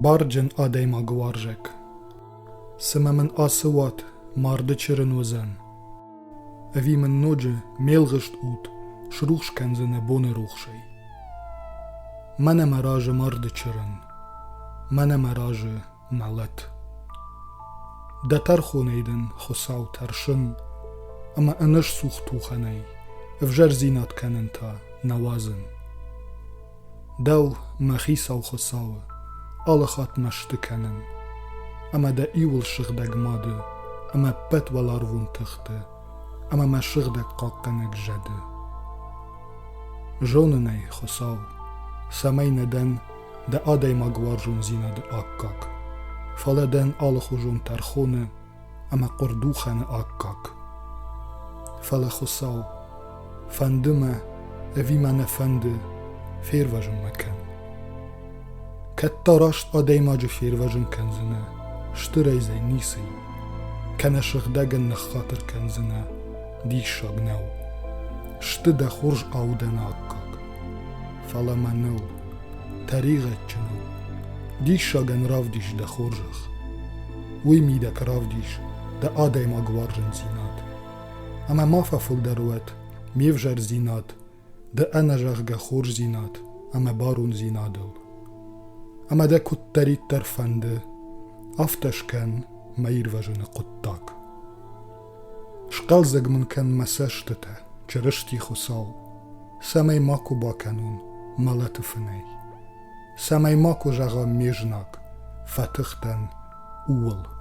Barcın adayma gvarjek. Sımamın asıvat mardı çırın ozen. Evimin noce melgışt ut şruxkenzine bone ruxşey. Mene merajı mardı çırın. Mene merajı nalet. Deter xoneydin xosaw terşın. Ama انش سوختو خنی افجر زینات کنن تا نوازن دو مخیسا و خساوه آل خات مشت کنن اما دا ایول شغدگ ماده اما بد ولارون تخته اما ما شغدگ قاقنگ جده جوننی خساو سمی ندن دا آدای مگوارجون زینا دا آکاک فالدن آل خوجون ترخونه اما قردو خانه آکاک فلا خساو فندمه اوی من فنده فیر وجن مکن کتا راشت آدای ماجه فیر وجن کنزنه شتره زی نیسی کنه شغدگن نخاطر کنزنه دی شاگنو شته ده خورج آودن آکاک فلا منو طریقت چنو دی شاگن راو دیش ده خورجخ وی میدک راو دیش ده آدای ما گوارجن زیناد اما ما فول دروت میوجر زیناد ده انجاغ خور زیناد اما بارون زینادل اما ده کتری ترفنده افتش کن میر وجن قطاک شقل زگ من کن مسشتته چرشتی خساو سمی ماکو با کنون ملت فنی سمی ماکو جغا میجناک فتختن اول